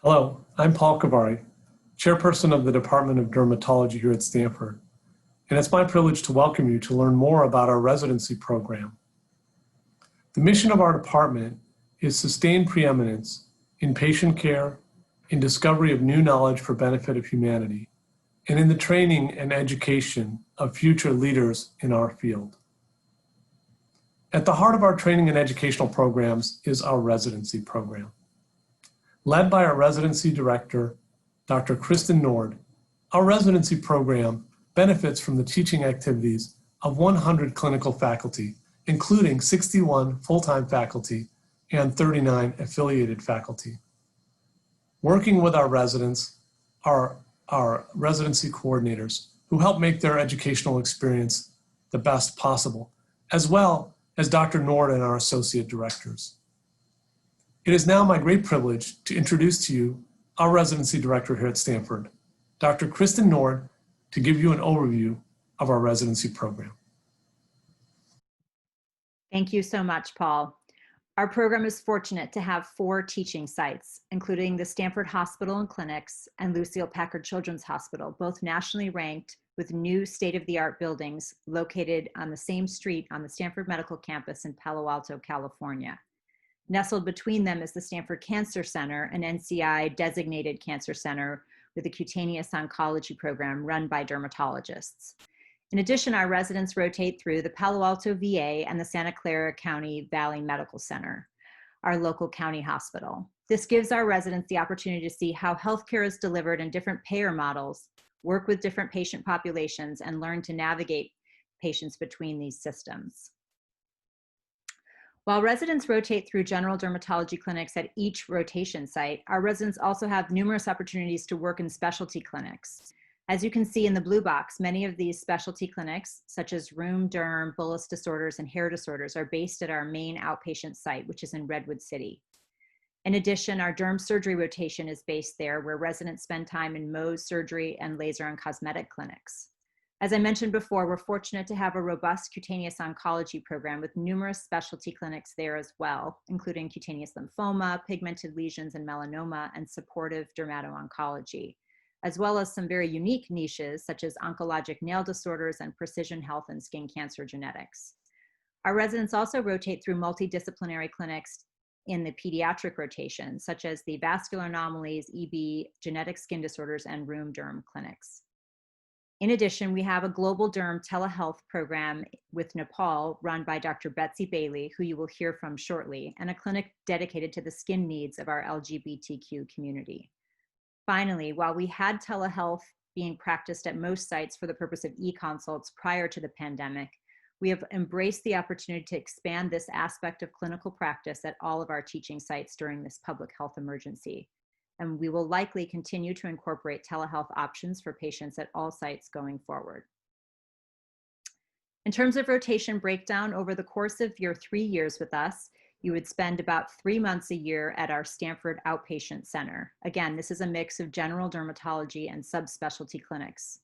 Hello, I'm Paul Kavari, Chairperson of the Department of Dermatology here at Stanford, and it's my privilege to welcome you to learn more about our residency program. The mission of our department is sustained preeminence in patient care, in discovery of new knowledge for benefit of humanity, and in the training and education of future leaders in our field. At the heart of our training and educational programs is our residency program. Led by our residency director, Dr. Kristen Nord, our residency program benefits from the teaching activities of 100 clinical faculty, including 61 full-time faculty and 39 affiliated faculty. Working with our residents are our residency coordinators who help make their educational experience the best possible, as well as Dr. Nord and our associate directors. It is now my great privilege to introduce to you our residency director here at Stanford, Dr. Kristen Nord, to give you an overview of our residency program. Thank you so much, Paul. Our program is fortunate to have 4 teaching sites, including the Stanford Hospital and Clinics and Lucile Packard Children's Hospital, both nationally ranked with new state-of-the-art buildings located on the same street on the Stanford Medical Campus in Palo Alto, California. Nestled between them is the Stanford Cancer Center, an NCI-designated cancer center with a cutaneous oncology program run by dermatologists. In addition, our residents rotate through the Palo Alto VA and the Santa Clara County Valley Medical Center, our local county hospital. This gives our residents the opportunity to see how healthcare is delivered in different payer models, work with different patient populations, and learn to navigate patients between these systems. While residents rotate through general dermatology clinics at each rotation site, our residents also have numerous opportunities to work in specialty clinics. As you can see in the blue box, many of these specialty clinics, such as rheum, derm, bullous disorders, and hair disorders, are based at our main outpatient site, which is in Redwood City. In addition, our derm surgery rotation is based there, where residents spend time in Mohs surgery and laser and cosmetic clinics. As I mentioned before, we're fortunate to have a robust cutaneous oncology program with numerous specialty clinics there as well, including cutaneous lymphoma, pigmented lesions, and melanoma, and supportive dermato-oncology, as well as some very unique niches such as oncologic nail disorders and precision health and skin cancer genetics. Our residents also rotate through multidisciplinary clinics in the pediatric rotation, such as the vascular anomalies, EB, genetic skin disorders, and rheum derm clinics. In addition, we have a global derm telehealth program with Nepal run by Dr. Betsy Bailey, who you will hear from shortly, and a clinic dedicated to the skin needs of our LGBTQ community. Finally, while we had telehealth being practiced at most sites for the purpose of e-consults prior to the pandemic, we have embraced the opportunity to expand this aspect of clinical practice at all of our teaching sites during this public health emergency. And we will likely continue to incorporate telehealth options for patients at all sites going forward. In terms of rotation breakdown, over the course of your 3 years with us, you would spend about 3 months a year at our Stanford Outpatient Center. Again, this is a mix of general dermatology and subspecialty clinics.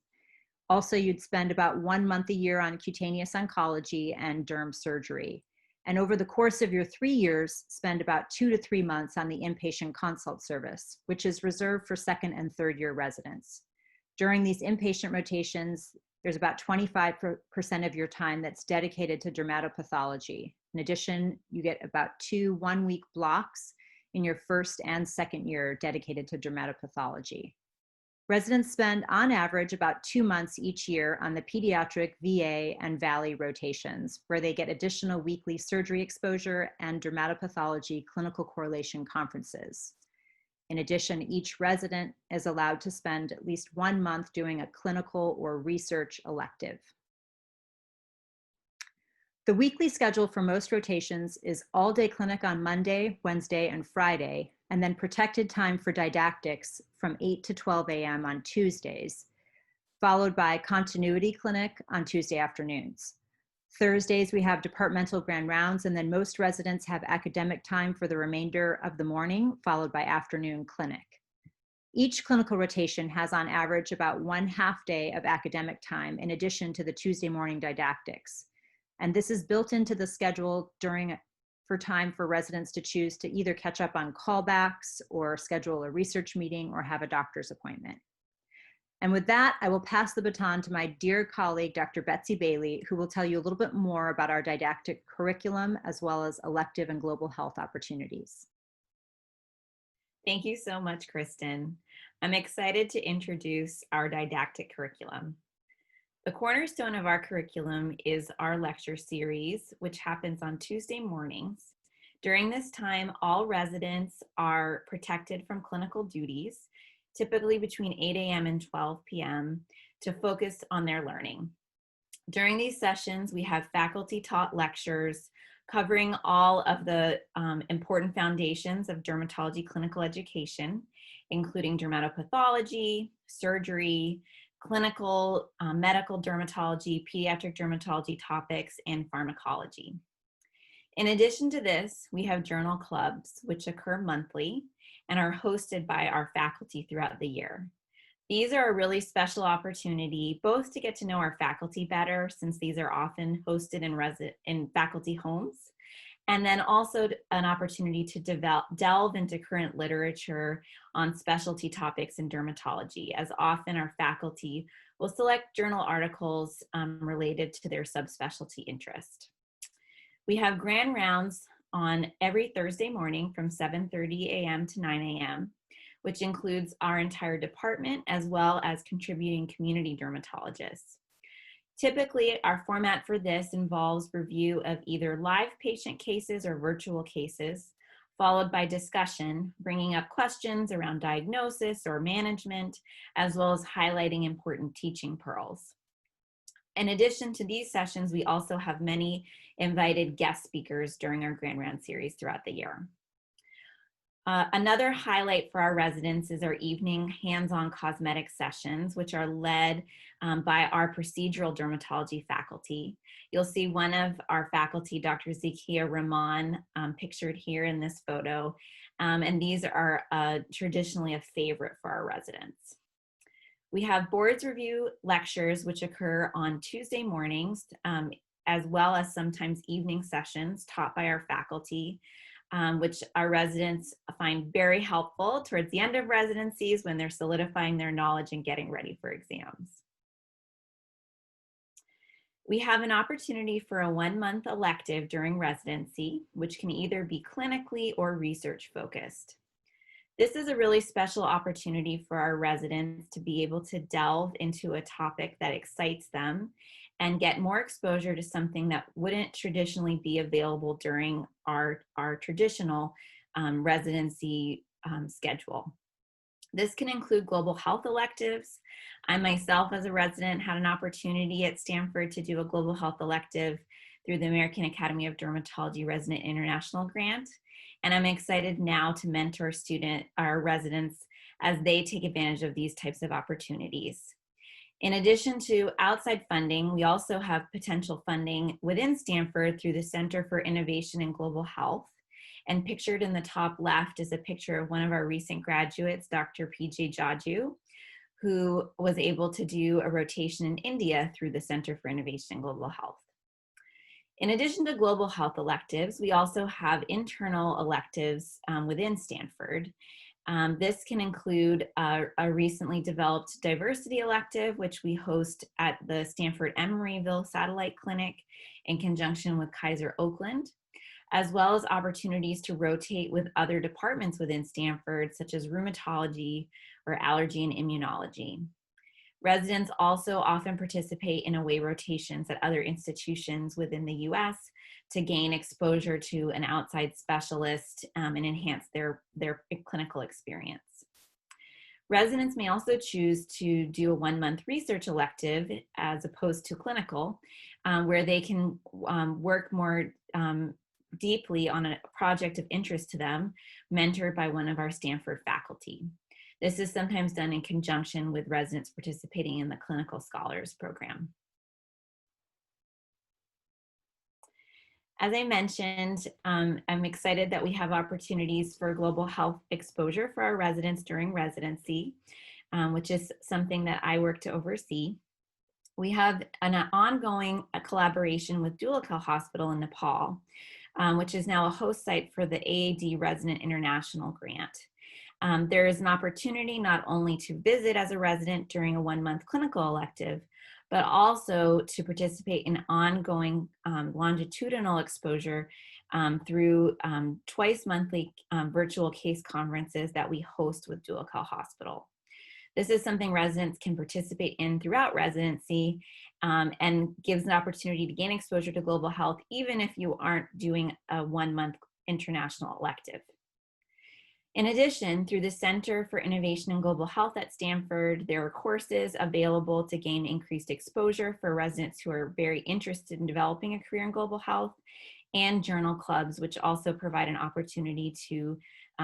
Also, you'd spend about 1 month a year on cutaneous oncology and derm surgery. And over the course of your 3 years, spend about 2 to 3 months on the inpatient consult service, which is reserved for 2nd and 3rd year residents. During these inpatient rotations, there's about 25% of your time that's dedicated to dermatopathology. In addition, you get about 2 one-week blocks in your 1st and 2nd year dedicated to dermatopathology. Residents spend, on average, about 2 months each year on the pediatric, VA, and Valley rotations, where they get additional weekly surgery exposure and dermatopathology clinical correlation conferences. In addition, each resident is allowed to spend at least 1 month doing a clinical or research elective. The weekly schedule for most rotations is all-day clinic on Monday, Wednesday, and Friday, and then protected time for didactics from 8 to 12 a.m. on Tuesdays, followed by continuity clinic on Tuesday afternoons. Thursdays, we have departmental grand rounds, and then most residents have academic time for the remainder of the morning, followed by afternoon clinic. Each clinical rotation has on average about 1 half day of academic time in addition to the Tuesday morning didactics. And this is built into the schedule for time for residents to choose to either catch up on callbacks or schedule a research meeting or have a doctor's appointment. And with that, I will pass the baton to my dear colleague, Dr. Betsy Bailey, who will tell you a little bit more about our didactic curriculum as well as elective and global health opportunities. Thank you so much, Kristen. I'm excited to introduce our didactic curriculum. The cornerstone of our curriculum is our lecture series, which happens on Tuesday mornings. During this time, all residents are protected from clinical duties, typically between 8 a.m. and 12 p.m., to focus on their learning. During these sessions, we have faculty-taught lectures covering all of the important foundations of dermatology clinical education, including dermatopathology, surgery, clinical medical dermatology, pediatric dermatology topics, and pharmacology. In addition to this, we have journal clubs, which occur monthly and are hosted by our faculty throughout the year. These are a really special opportunity, both to get to know our faculty better, since these are often hosted in faculty homes, and then also an opportunity to delve into current literature on specialty topics in dermatology, as often our faculty will select journal articles related to their subspecialty interest. We have grand rounds on every Thursday morning from 7:30 a.m. to 9 a.m., which includes our entire department as well as contributing community dermatologists. Typically, our format for this involves review of either live patient cases or virtual cases, followed by discussion, bringing up questions around diagnosis or management, as well as highlighting important teaching pearls. In addition to these sessions, we also have many invited guest speakers during our Grand Round series throughout the year. Another highlight for our residents is our evening hands-on cosmetic sessions, which are led by our procedural dermatology faculty. You'll see one of our faculty, Dr. Zakia Rahman, pictured here in this photo, and these are traditionally a favorite for our residents. We have boards review lectures, which occur on Tuesday mornings, as well as sometimes evening sessions taught by our faculty, which our residents find very helpful towards the end of residencies when they're solidifying their knowledge and getting ready for exams. We have an opportunity for a 1-month elective during residency, which can either be clinically or research focused. This is a really special opportunity for our residents to be able to delve into a topic that excites them and get more exposure to something that wouldn't traditionally be available during our traditional residency schedule. This can include global health electives. I myself, as a resident, had an opportunity at Stanford to do a global health elective through the American Academy of Dermatology Resident International Grant. And I'm excited now to mentor our residents as they take advantage of these types of opportunities. In addition to outside funding, we also have potential funding within Stanford through the Center for Innovation in Global Health. And pictured in the top left is a picture of one of our recent graduates, Dr. PJ Jaju, who was able to do a rotation in India through the Center for Innovation in Global Health. In addition to global health electives, we also have internal electives within Stanford. This can include a recently developed diversity elective, which we host at the Stanford Emeryville Satellite Clinic in conjunction with Kaiser Oakland, as well as opportunities to rotate with other departments within Stanford, such as rheumatology or allergy and immunology. Residents also often participate in away rotations at other institutions within the US to gain exposure to an outside specialist and enhance their clinical experience. Residents may also choose to do a 1-month research elective as opposed to clinical, where they can work more deeply on a project of interest to them, mentored by one of our Stanford faculty. This is sometimes done in conjunction with residents participating in the Clinical Scholars Program. As I mentioned, I'm excited that we have opportunities for global health exposure for our residents during residency, which is something that I work to oversee. We have an ongoing collaboration with Dulakal Hospital in Nepal, which is now a host site for the AAD Resident International Grant. There is an opportunity not only to visit as a resident during a 1-month clinical elective, but also to participate in ongoing longitudinal exposure through twice monthly virtual case conferences that we host with Dual-Cal Hospital. This is something residents can participate in throughout residency and gives an opportunity to gain exposure to global health, even if you aren't doing a 1-month international elective. In addition, through the Center for Innovation in Global Health at Stanford, there are courses available to gain increased exposure for residents who are very interested in developing a career in global health, and journal clubs, which also provide an opportunity to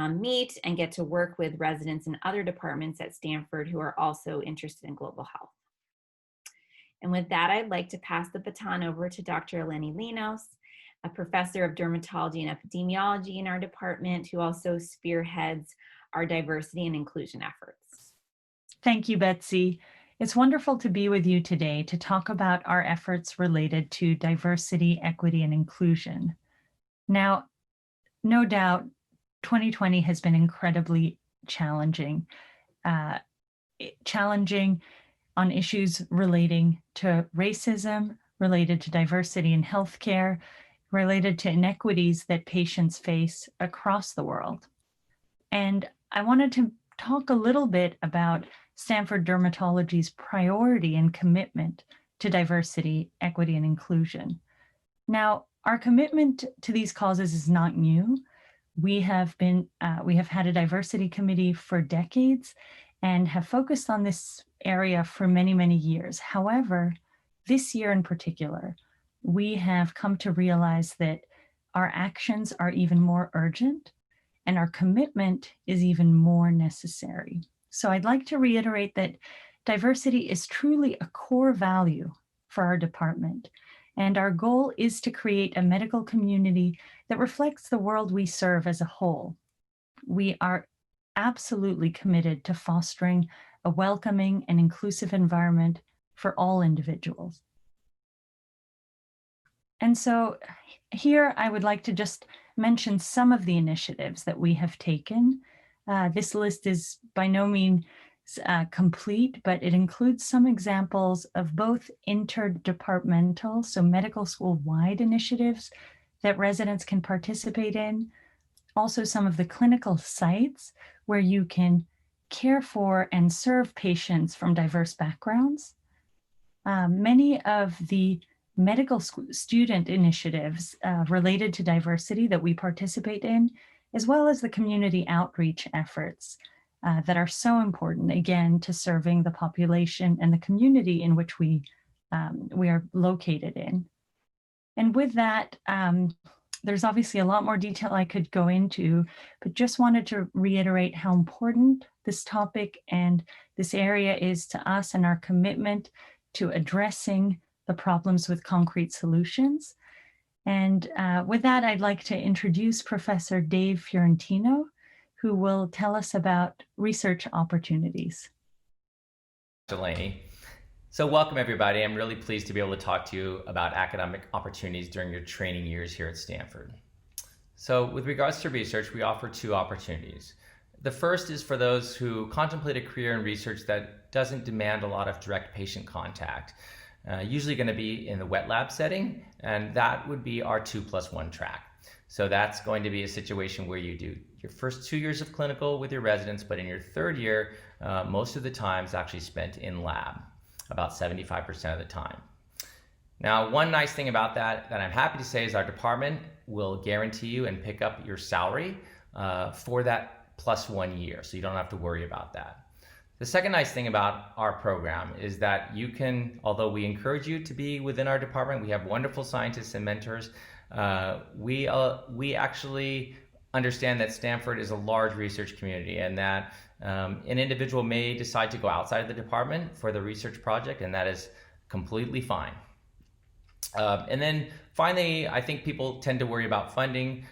meet and get to work with residents in other departments at Stanford who are also interested in global health. And with that, I'd like to pass the baton over to Dr. Eleni Linos, a professor of dermatology and epidemiology in our department, who also spearheads our diversity and inclusion efforts. Thank you, Betsy. It's wonderful to be with you today to talk about our efforts related to diversity, equity, and inclusion. Now, no doubt, 2020 has been incredibly challenging. Challenging on issues relating to racism, related to diversity in healthcare, related to inequities that patients face across the world. And I wanted to talk a little bit about Stanford Dermatology's priority and commitment to diversity, equity, and inclusion. Now, our commitment to these causes is not new. We have had a diversity committee for decades and have focused on this area for many, many years. However, this year in particular, we have come to realize that our actions are even more urgent and our commitment is even more necessary. So I'd like to reiterate that diversity is truly a core value for our department. And our goal is to create a medical community that reflects the world we serve as a whole. We are absolutely committed to fostering a welcoming and inclusive environment for all individuals. And so here I would like to just mention some of the initiatives that we have taken. This list is by no means complete, but it includes some examples of both interdepartmental, so medical school-wide initiatives that residents can participate in. Also some of the clinical sites where you can care for and serve patients from diverse backgrounds. Many of the medical student initiatives related to diversity that we participate in, as well as the community outreach efforts that are so important, again, to serving the population and the community in which we are located in. And with that, there's obviously a lot more detail I could go into, but just wanted to reiterate how important this topic and this area is to us and our commitment to addressing the problems with concrete solutions. And with that, I'd like to introduce Professor Dave Fiorentino, who will tell us about research opportunities. Delaney. So welcome everybody. I'm really pleased to be able to talk to you about academic opportunities during your training years here at Stanford. So with regards to research, we offer two opportunities. The first is for those who contemplate a career in research that doesn't demand a lot of direct patient contact. Usually going to be in the wet lab setting, and that would be our 2+1 track. So that's going to be a situation where you do your first 2 years of clinical with your residents, but in your third year, most of the time is actually spent in lab, about 75% of the time. Now, one nice thing about that I'm happy to say is our department will guarantee you and pick up your salary for that +1 year, so you don't have to worry about that. The second nice thing about our program is that you can, although we encourage you to be within our department, we have wonderful scientists and mentors, we actually understand that Stanford is a large research community and that an individual may decide to go outside of the department for the research project, and that is completely fine. And then finally, I think people tend to worry about funding.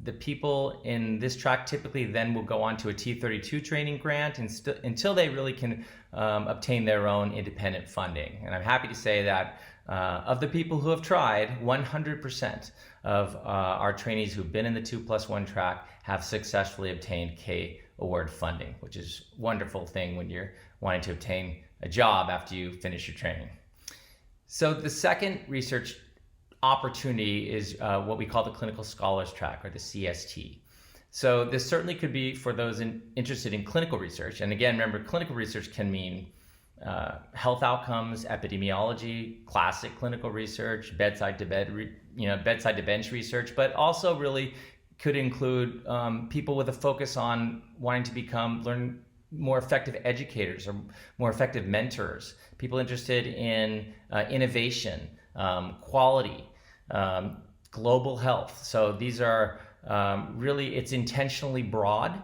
The people in this track typically then will go on to a T32 training grant until they really can obtain their own independent funding. And I'm happy to say that of the people who have tried, 100% of our trainees who've been in the 2+1 track have successfully obtained K Award funding, which is a wonderful thing when you're wanting to obtain a job after you finish your training. So the second research opportunity is what we call the Clinical Scholars Track, or the CST. So this certainly could be for those interested in clinical research. And again, remember, clinical research can mean health outcomes, epidemiology, classic clinical research, bedside to bench research, but also really could include people with a focus on wanting to learn more effective educators or more effective mentors, people interested in innovation, quality, global health. So these are really, it's intentionally broad.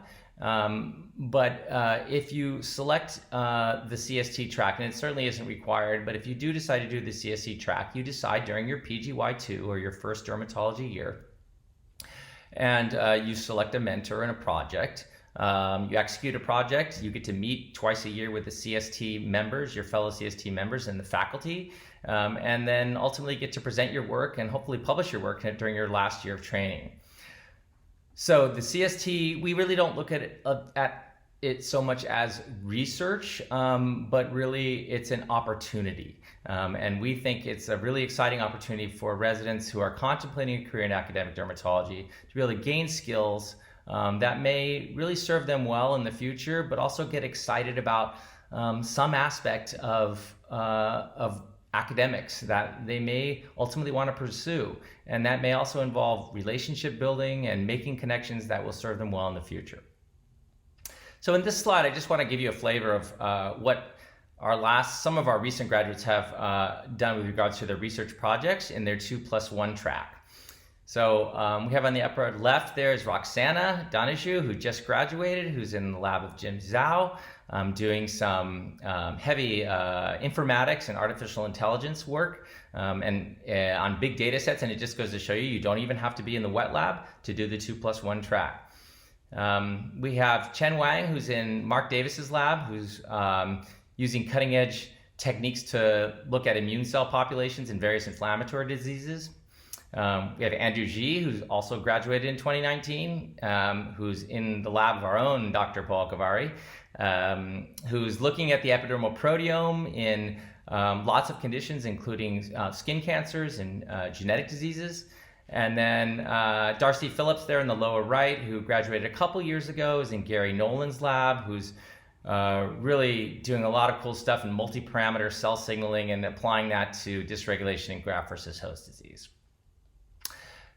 But if you select the CST track, and it certainly isn't required, but if you do decide to do the CST track, you decide during your PGY2 or your first dermatology year, and you select a mentor and a project. You execute a project, you get to meet twice a year with the CST members, your fellow CST members and the faculty, and then ultimately get to present your work and hopefully publish your work during your last year of training. So the CST, we really don't look at it so much as research, but really it's an opportunity. And we think it's a really exciting opportunity for residents who are contemplating a career in academic dermatology to be able to gain skills that may really serve them well in the future, but also get excited about some aspect of academics that they may ultimately want to pursue. And that may also involve relationship building and making connections that will serve them well in the future. So in this slide, I just want to give you a flavor of what some of our recent graduates have done with regards to their research projects in their 2+1 track. So we have on the upper left there is Roxana Donahue, who just graduated, who's in the lab of Jim Zhao, doing some heavy informatics and artificial intelligence work and on big data sets. And it just goes to show you don't even have to be in the wet lab to do the 2+1 track. We have Chen Wang, who's in Mark Davis's lab, who's using cutting edge techniques to look at immune cell populations in various inflammatory diseases. We have Andrew G, who's also graduated in 2019, who's in the lab of our own Dr. Paul Gavari, who's looking at the epidermal proteome in lots of conditions, including skin cancers and genetic diseases. And then Darcy Phillips there in the lower right, who graduated a couple years ago, is in Gary Nolan's lab, who's really doing a lot of cool stuff in multi-parameter cell signaling and applying that to dysregulation in graft versus host disease.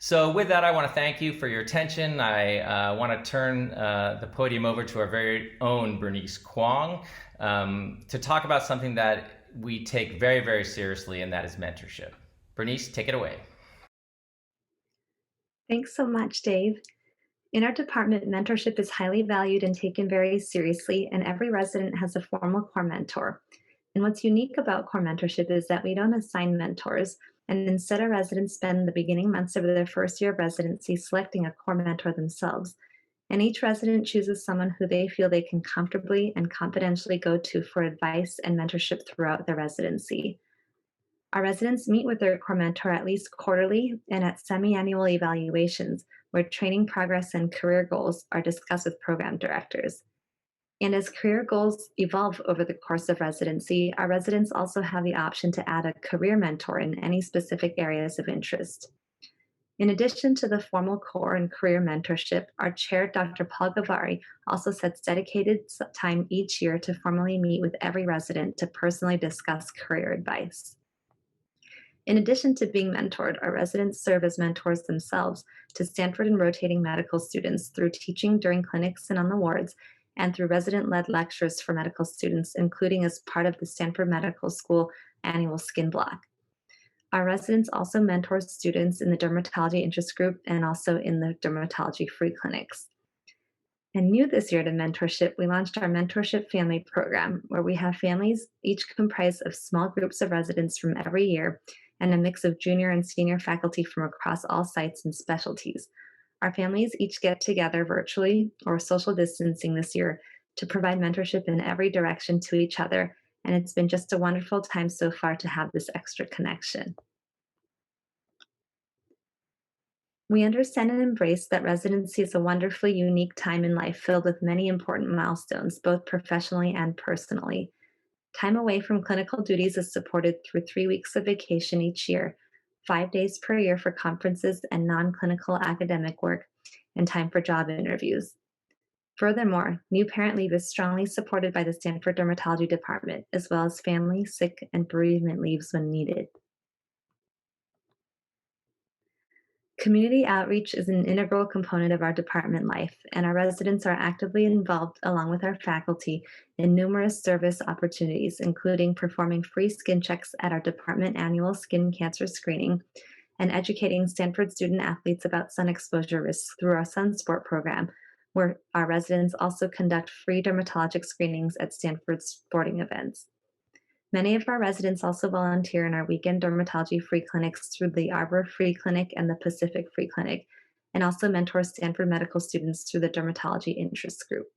So with that, I want to thank you for your attention. I want to turn the podium over to our very own Bernice Kwong to talk about something that we take very, very seriously, and that is mentorship. Bernice, take it away. Thanks so much, Dave. In our department, mentorship is highly valued and taken very seriously, and every resident has a formal core mentor. And what's unique about core mentorship is that we don't assign mentors, and instead our residents spend the beginning months of their first year of residency selecting a core mentor themselves. And each resident chooses someone who they feel they can comfortably and confidentially go to for advice and mentorship throughout their residency. Our residents meet with their core mentor at least quarterly and at semi-annual evaluations, where training progress and career goals are discussed with program directors. And as career goals evolve over the course of residency, our residents also have the option to add a career mentor in any specific areas of interest. In addition to the formal core and career mentorship, our chair, Dr. Paul Gavari, also sets dedicated time each year to formally meet with every resident to personally discuss career advice. In addition to being mentored, our residents serve as mentors themselves to Stanford and rotating medical students through teaching during clinics and on the wards, and through resident-led lectures for medical students, including as part of the Stanford Medical School annual skin block. Our residents also mentor students in the dermatology interest group and also in the dermatology free clinics. And new this year to mentorship, we launched our mentorship family program, where we have families each comprised of small groups of residents from every year and a mix of junior and senior faculty from across all sites and specialties. Our families each get together virtually or social distancing this year to provide mentorship in every direction to each other, and it's been just a wonderful time so far to have this extra connection. We understand and embrace that residency is a wonderfully unique time in life filled with many important milestones, both professionally and personally. Time away from clinical duties is supported through 3 weeks of vacation each year, 5 days per year for conferences and non-clinical academic work, and time for job interviews. Furthermore, new parent leave is strongly supported by the Stanford Dermatology Department, as well as family, sick, and bereavement leaves when needed. Community outreach is an integral component of our department life, and our residents are actively involved along with our faculty in numerous service opportunities, including performing free skin checks at our department annual skin cancer screening and educating Stanford student athletes about sun exposure risks through our Sun Sport program, where our residents also conduct free dermatologic screenings at Stanford sporting events. Many of our residents also volunteer in our weekend dermatology free clinics through the Arbor Free Clinic and the Pacific Free Clinic, and also mentor Stanford medical students through the Dermatology Interest Group.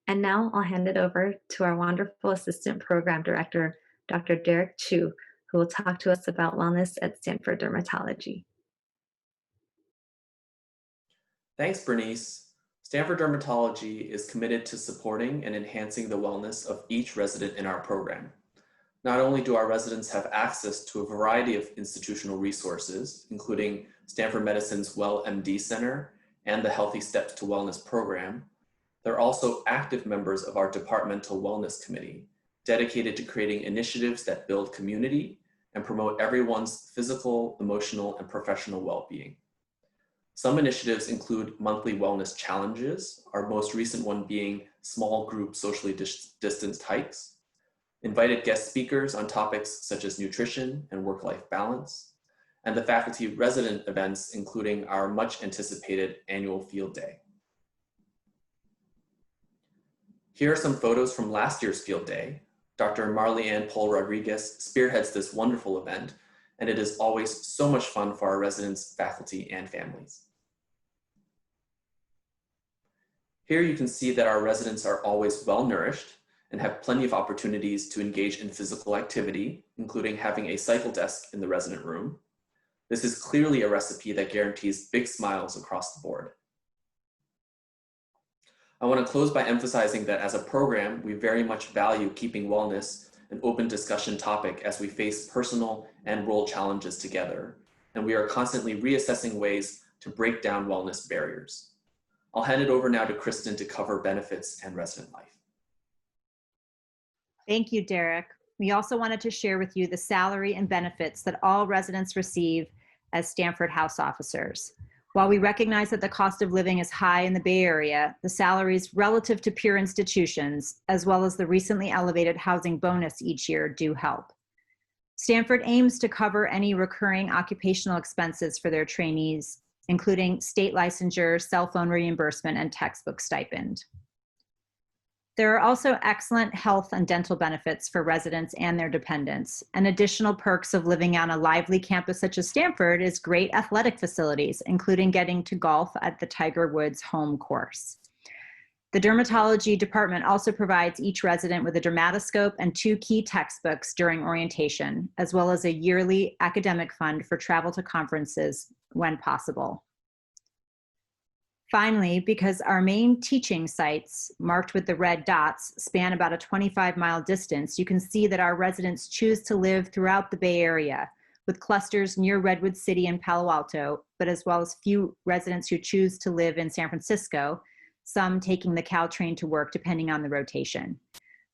And now I'll hand it over to our wonderful Assistant Program Director, Dr. Derek Chu, who will talk to us about wellness at Stanford Dermatology. Thanks, Bernice. Stanford Dermatology is committed to supporting and enhancing the wellness of each resident in our program. Not only do our residents have access to a variety of institutional resources, including Stanford Medicine's WellMD Center and the Healthy Steps to Wellness program, they're also active members of our Departmental Wellness Committee, dedicated to creating initiatives that build community and promote everyone's physical, emotional, and professional well-being. Some initiatives include monthly wellness challenges, our most recent one being small group socially distanced hikes, invited guest speakers on topics such as nutrition and work-life balance, and the faculty resident events, including our much anticipated annual field day. Here are some photos from last year's field day. Dr. Marley-Ann Paul Rodriguez spearheads this wonderful event, and it is always so much fun for our residents, faculty, and families. Here you can see that our residents are always well-nourished and have plenty of opportunities to engage in physical activity, including having a cycle desk in the resident room. This is clearly a recipe that guarantees big smiles across the board. I want to close by emphasizing that as a program, we very much value keeping wellness an open discussion topic as we face personal and role challenges together, and we are constantly reassessing ways to break down wellness barriers. I'll hand it over now to Kristen to cover benefits and resident life. Thank you, Derek. We also wanted to share with you the salary and benefits that all residents receive as Stanford House officers. While we recognize that the cost of living is high in the Bay Area, the salaries relative to peer institutions, as well as the recently elevated housing bonus each year, do help. Stanford aims to cover any recurring occupational expenses for their trainees, including state licensure, cell phone reimbursement, and textbook stipend. There are also excellent health and dental benefits for residents and their dependents. And additional perks of living on a lively campus such as Stanford is great athletic facilities, including getting to golf at the Tiger Woods home course. The dermatology department also provides each resident with a dermatoscope and 2 key textbooks during orientation, as well as a yearly academic fund for travel to conferences when possible. Finally, because our main teaching sites, marked with the red dots, span about a 25-mile distance, you can see that our residents choose to live throughout the Bay Area, with clusters near Redwood City and Palo Alto, but as well as few residents who choose to live in San Francisco, some taking the Caltrain to work depending on the rotation.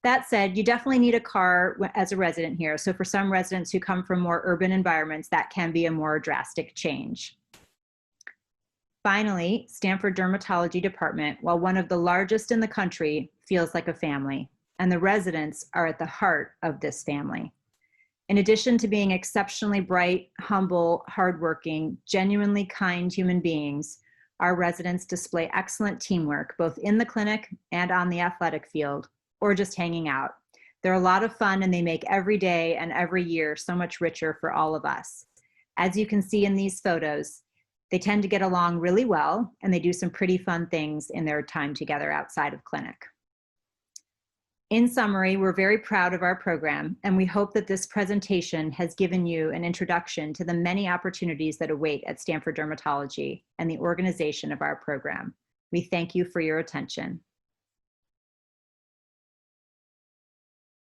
That said, you definitely need a car as a resident here, so for some residents who come from more urban environments, that can be a more drastic change. Finally, Stanford Dermatology Department, while one of the largest in the country, feels like a family, and the residents are at the heart of this family. In addition to being exceptionally bright, humble, hardworking, genuinely kind human beings, our residents display excellent teamwork, both in the clinic and on the athletic field, or just hanging out. They're a lot of fun, and they make every day and every year so much richer for all of us. As you can see in these photos, they tend to get along really well, and they do some pretty fun things in their time together outside of clinic. In summary, we're very proud of our program, and we hope that this presentation has given you an introduction to the many opportunities that await at Stanford Dermatology and the organization of our program. We thank you for your attention.